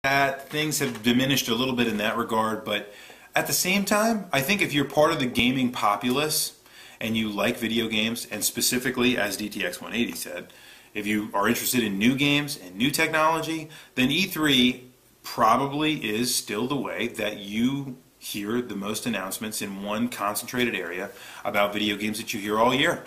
that things have diminished a little bit in that regard, but at the same time, I think if you're part of the gaming populace and you like video games, and specifically, as DTX 180 said, if you are interested in new games and new technology, then E3 probably is still the way that you hear the most announcements in one concentrated area about video games that you hear all year.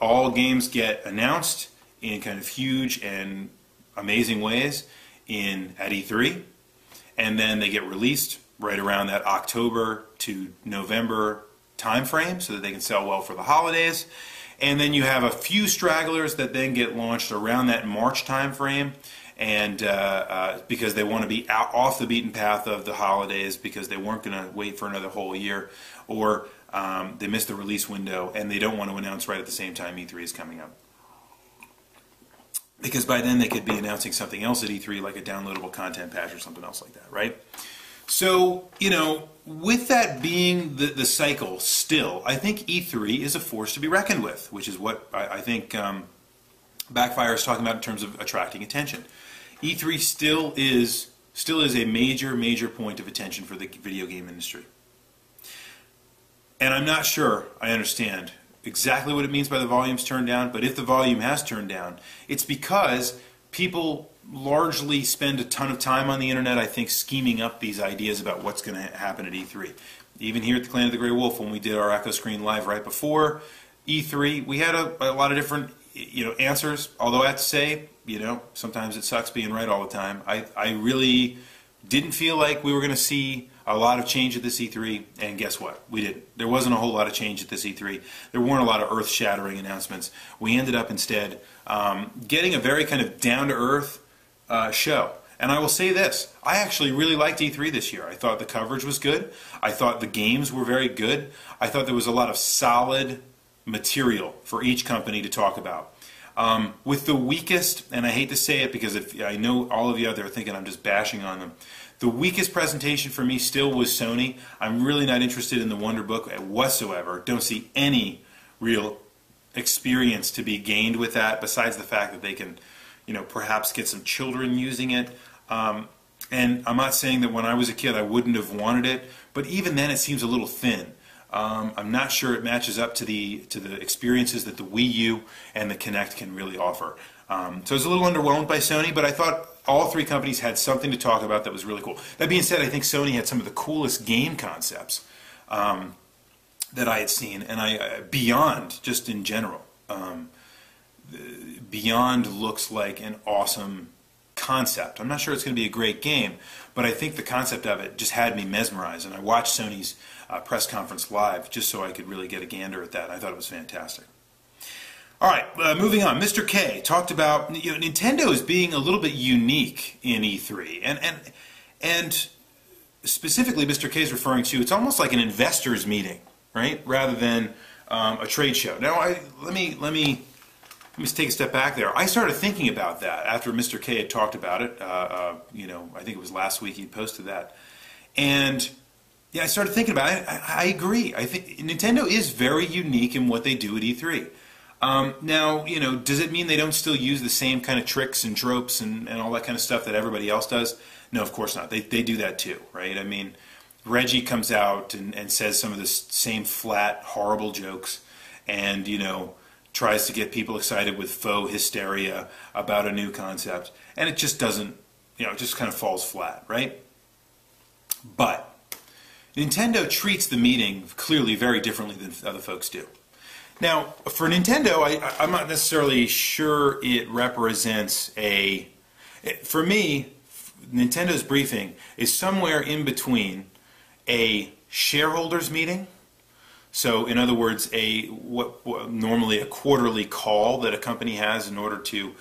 All games get announced in kind of huge and amazing ways at E3, and then they get released right around that October to November time frame so that they can sell well for the holidays. And then you have a few stragglers that then get launched around that March time frame, and because they want to be off the beaten path of the holidays because they weren't going to wait for another whole year, or they missed the release window and they don't want to announce right at the same time E3 is coming up. Because by then they could be announcing something else at E3, like a downloadable content patch or something else like that, right? So, with that being the cycle still, I think E3 is a force to be reckoned with, which is what I think Backfire is talking about in terms of attracting attention. E3 still is a major point of attention for the video game industry. And I'm not sure I understand exactly what it means by the volume's turned down, but if the volume has turned down, it's because people largely spend a ton of time on the internet, I think, scheming up these ideas about what's going to happen at E3. Even here at the Clan of the Grey Wolf, when we did our Echo Screen Live right before E3, we had a lot of different answers, although I have to say, sometimes it sucks being right all the time. I really didn't feel like we were going to see a lot of change at this E3, and guess what? We didn't. There wasn't a whole lot of change at this E3. There weren't a lot of earth-shattering announcements. We ended up instead getting a very kind of down-to-earth show. And I will say this, I actually really liked E3 this year. I thought the coverage was good. I thought the games were very good. I thought there was a lot of solid material for each company to talk about. With the weakest, and I hate to say it because I know all of you out there are thinking I'm just bashing on them, the weakest presentation for me still was Sony. I'm really not interested in the Wonder Book whatsoever. Don't see any real experience to be gained with that, besides the fact that they can, perhaps get some children using it. And I'm not saying that when I was a kid I wouldn't have wanted it, but even then it seems a little thin. I'm not sure it matches up to the experiences that the Wii U and the Kinect can really offer. So I was a little underwhelmed by Sony, but I thought all three companies had something to talk about that was really cool. That being said, I think Sony had some of the coolest game concepts that I had seen, and Beyond, just in general. Beyond looks like an awesome concept. I'm not sure it's going to be a great game, but I think the concept of it just had me mesmerized, and I watched Sony's press conference live just so I could really get a gander at that. I thought it was fantastic. All right, moving on. Mr. K talked about Nintendo as being a little bit unique in E3, and specifically Mr. K is referring to it's almost like an investors meeting, right, rather than a trade show. Now, let me take a step back there. I started thinking about that after Mr. K had talked about it. I think it was last week he posted that, and yeah, I started thinking about it. I agree. I think Nintendo is very unique in what they do at E3. Now, does it mean they don't still use the same kind of tricks and tropes and all that kind of stuff that everybody else does? No, of course not. They do that too, right? I mean, Reggie comes out and says some of the same flat, horrible jokes, and, tries to get people excited with faux hysteria about a new concept, and it just doesn't, it just kind of falls flat, right? But Nintendo treats the meeting clearly very differently than other folks do. Now, for Nintendo, I'm not necessarily sure it represents for me, Nintendo's briefing is somewhere in between a shareholders meeting. So, in other words, what normally a quarterly call that a company has in order to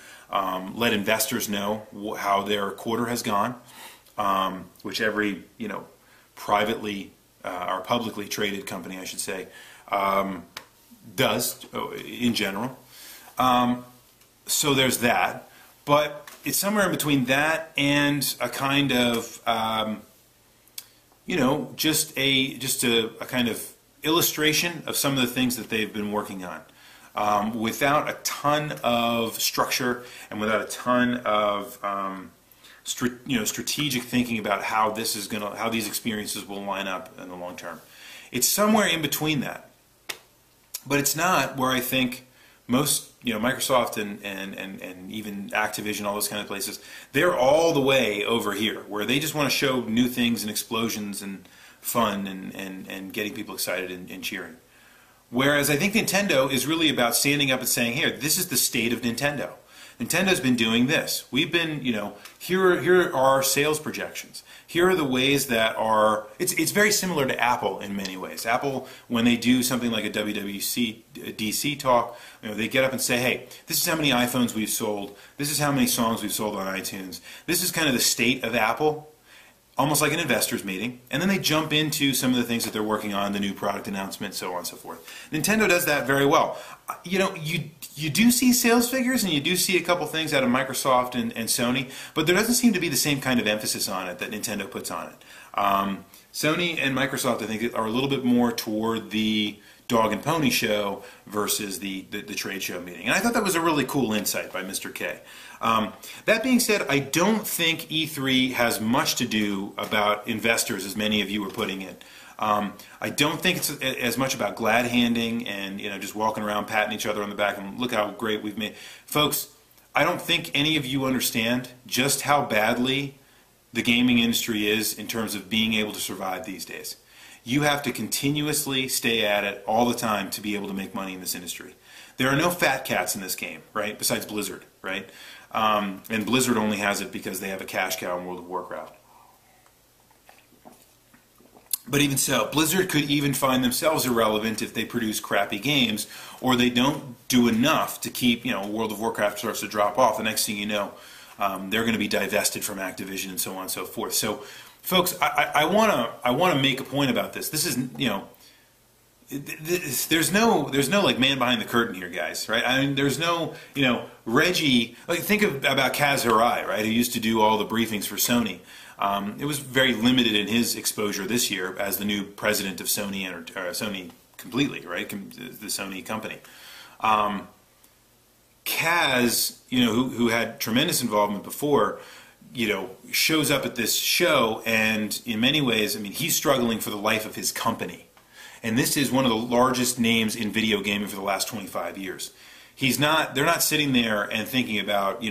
let investors know how their quarter has gone, which every privately or publicly traded company, I should say, does in general. So there's that, but it's somewhere in between that and a kind of just a kind of illustration of some of the things that they've been working on, without a ton of structure and without a ton of strategic thinking about how these experiences will line up in the long term. It's somewhere in between that, but it's not where I think most, Microsoft and even Activision, all those kind of places, they're all the way over here, where they just want to show new things and explosions and fun and getting people excited and cheering. Whereas I think Nintendo is really about standing up and saying, here, this is the state of Nintendo. Nintendo's been doing this. We've been, here are our sales projections. Here are the ways that it's very similar to Apple in many ways. Apple, when they do something like a WWDC talk, they get up and say, hey, this is how many iPhones we've sold. This is how many songs we've sold on iTunes. This is kind of the state of Apple, almost like an investors meeting, and then they jump into some of the things that they're working on, the new product announcement, so on and so forth. Nintendo does that very well. You do see sales figures, and you do see a couple things out of Microsoft and Sony, but there doesn't seem to be the same kind of emphasis on it that Nintendo puts on it. Sony and Microsoft, I think, are a little bit more toward the dog and pony show versus the trade show meeting. And I thought that was a really cool insight by Mr. K. That being said, I don't think E3 has much to do about investors, as many of you are putting it. I don't think it's as much about glad handing and just walking around patting each other on the back and look how great we've made. Folks, I don't think any of you understand just how badly the gaming industry is in terms of being able to survive these days. You have to continuously stay at it all the time to be able to make money in this industry. There are no fat cats in this game, right? Besides Blizzard, right? And Blizzard only has it because they have a cash cow in World of Warcraft. But even so, Blizzard could even find themselves irrelevant if they produce crappy games, or they don't do enough to keep, World of Warcraft starts to drop off. The next thing you know, they're going to be divested from Activision and so on and so forth. So, folks, I want to make a point about this. This is, there's no like man behind the curtain here, guys, right? I mean, there's no, Reggie. Like, think about Kaz Hirai, right? Who used to do all the briefings for Sony. It was very limited in his exposure this year as the new president of Sony, Sony completely, right? The Sony company. Kaz, who had tremendous involvement before, shows up at this show, and in many ways, I mean, he's struggling for the life of his company. And this is one of the largest names in video gaming for the last 25 years. They're not sitting there and thinking about,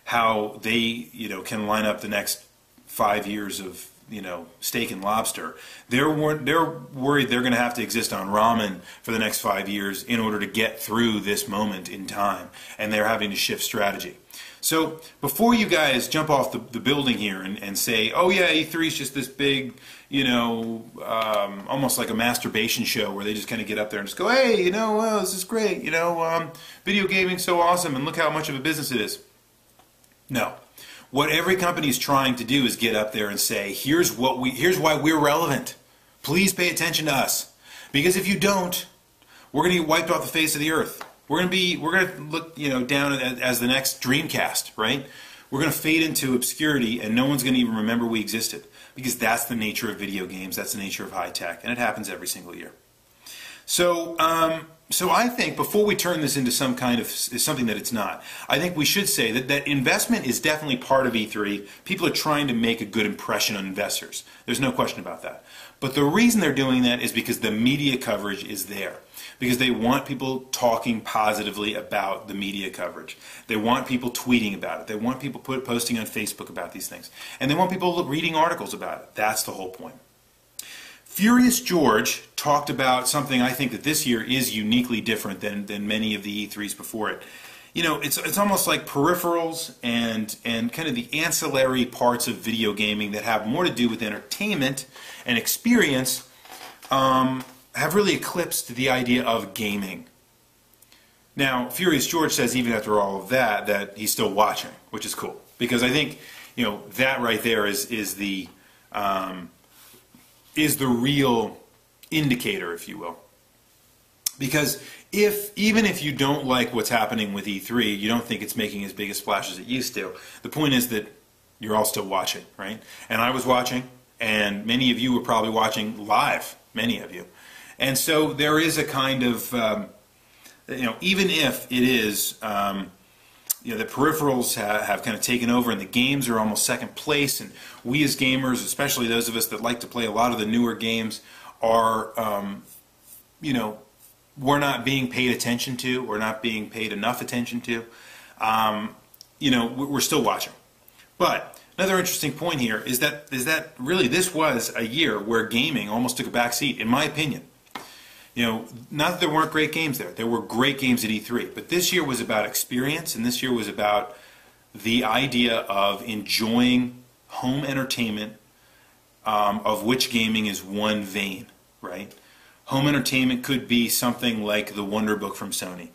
how they, can line up the next 5 years of, steak and lobster. They're worried they're going to have to exist on ramen for the next 5 years in order to get through this moment in time, and they're having to shift strategy. So before you guys jump off the building here and say, oh yeah, E3 is just this big, almost like a masturbation show where they just kind of get up there and just go, hey, well, this is great, video gaming's so awesome and look how much of a business it is. No. What every company is trying to do is get up there and say, here's why we're relevant. Please pay attention to us. Because if you don't, we're going to get wiped off the face of the earth. We're going to look, down as the next Dreamcast, right? We're going to fade into obscurity, and no one's going to even remember we existed, because that's the nature of video games. That's the nature of high tech, and it happens every single year. So I think before we turn this into some kind of something that it's not, I think we should say that investment is definitely part of E3. People are trying to make a good impression on investors. There's no question about that. But the reason they're doing that is because the media coverage is there. Because they want people talking positively about the media coverage. They want people tweeting about it. They want people posting on Facebook about these things. And they want people reading articles about it. That's the whole point. Furious George talked about something I think that this year is uniquely different than many of the E3s before it. It's almost like peripherals and kind of the ancillary parts of video gaming that have more to do with entertainment and experience have really eclipsed the idea of gaming. Now, Furious George says even after all of that he's still watching, which is cool. Because I think, that right there is the real indicator, if you will. Because even if you don't like what's happening with E3, you don't think it's making as big a splash as it used to, the point is that you're all still watching, right? And I was watching, and many of you were probably watching live, many of you. And so there is a kind of, even if it is, the peripherals have kind of taken over, and the games are almost second place. And we as gamers, especially those of us that like to play a lot of the newer games, are, we're not being paid attention to. We're not being paid enough attention to. We're still watching. But another interesting point here is that really this was a year where gaming almost took a back seat, in my opinion. Not that there weren't great games there. There were great games at E3. But this year was about experience, and this year was about the idea of enjoying home entertainment, of which gaming is one vein, right? Home entertainment could be something like the Wonder Book from Sony.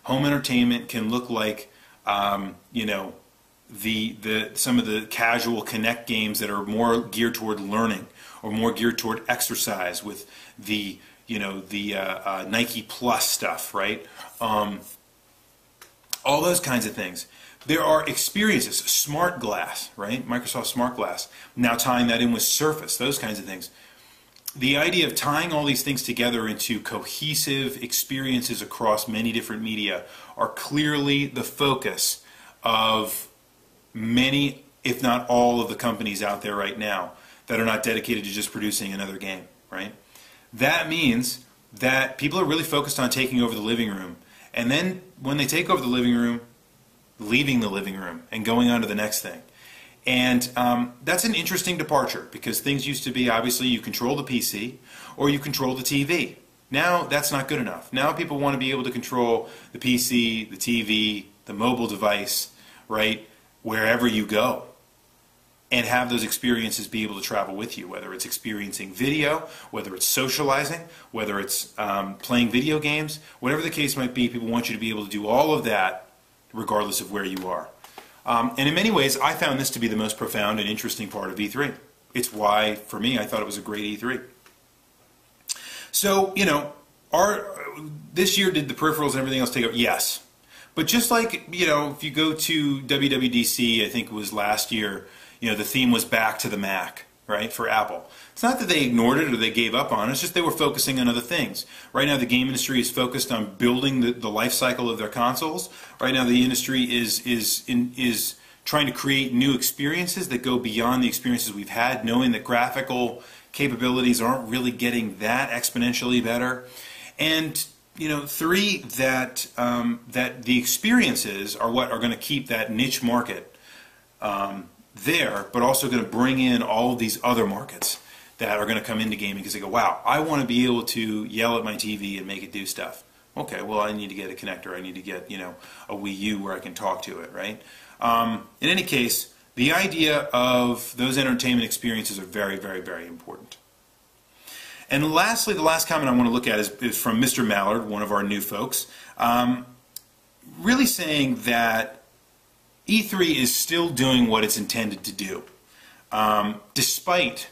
Home entertainment can look like, some of the casual Kinect games that are more geared toward learning or more geared toward exercise with the Nike Plus stuff, right? All those kinds of things. There are experiences, Smart Glass, right? Microsoft Smart Glass. Now tying that in with Surface, those kinds of things. The idea of tying all these things together into cohesive experiences across many different media are clearly the focus of many, if not all, of the companies out there right now that are not dedicated to just producing another game, right? That means that people are really focused on taking over the living room, and then when they take over the living room, leaving the living room and going on to the next thing. And that's an interesting departure, because things used to be, obviously, you control the PC or you control the TV. Now that's not good enough. Now people want to be able to control the PC, the TV, the mobile device, right, wherever you go, and have those experiences be able to travel with you, whether it's experiencing video, whether it's socializing, whether it's playing video games, whatever the case might be. People want you to be able to do all of that regardless of where you are. And in many ways, I found this to be the most profound and interesting part of E3. It's why, for me, I thought it was a great E3. So, this year did the peripherals and everything else take over? Yes. But just like, if you go to WWDC, I think it was last year, the theme was back to the Mac, right, for Apple. It's not that they ignored it or they gave up on it, it's just they were focusing on other things. Right now the game industry is focused on building the life cycle of their consoles. Right now the industry is trying to create new experiences that go beyond the experiences we've had, knowing that graphical capabilities aren't really getting that exponentially better. And three, that the experiences are what are going to keep that niche market there, but also going to bring in all of these other markets that are going to come into gaming, because they go, wow, I want to be able to yell at my TV and make it do stuff. Okay, well, I need to get a connector. I need to get, a Wii U where I can talk to it, right? In any case, the idea of those entertainment experiences are very, very, very important. And lastly, the last comment I want to look at is from Mr. Mallard, one of our new folks, really saying that E3 is still doing what it's intended to do, despite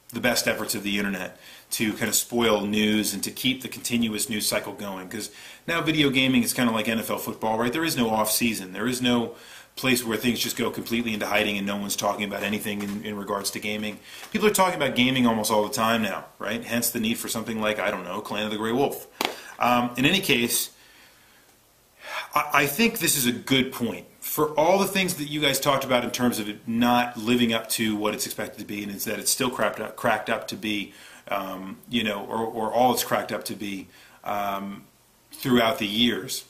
the best efforts of the internet to kind of spoil news and to keep the continuous news cycle going. Because now video gaming is kind of like NFL football, right? There is no off season. There is no place where things just go completely into hiding and no one's talking about anything in regards to gaming. People are talking about gaming almost all the time now, right? Hence the need for something like, I don't know, Clan of the Grey Wolf. In any case, I think this is a good point. For all the things that you guys talked about in terms of it not living up to what it's expected to be, and it's that it's still cracked up to be, or all it's cracked up to be throughout the years,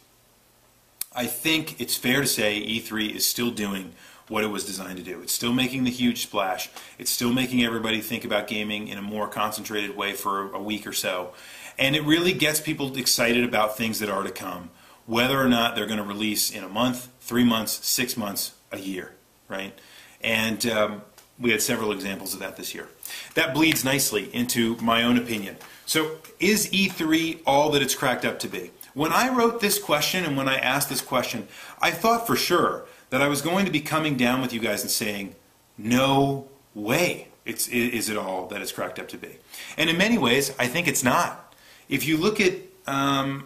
I think it's fair to say E3 is still doing what it was designed to do. It's still making the huge splash. It's still making everybody think about gaming in a more concentrated way for a week or so. And it really gets people excited about things that are to come, whether or not they're going to release in a month, 3 months, 6 months, a year, right? And we had several examples of that this year. That bleeds nicely into my own opinion. So is E3 all that it's cracked up to be? When I wrote this question and when I asked this question, I thought for sure that I was going to be coming down with you guys and saying, no way is it all that it's cracked up to be. And in many ways, I think it's not. If you look at the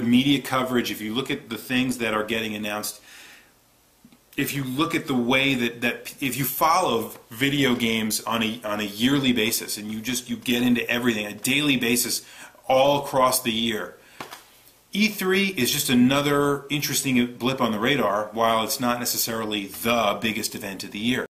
media coverage, if you look at the things that are getting announced, if you look at the way that if you follow video games on a yearly basis and you get into everything, a daily basis all across the year, E3 is just another interesting blip on the radar, while it's not necessarily the biggest event of the year.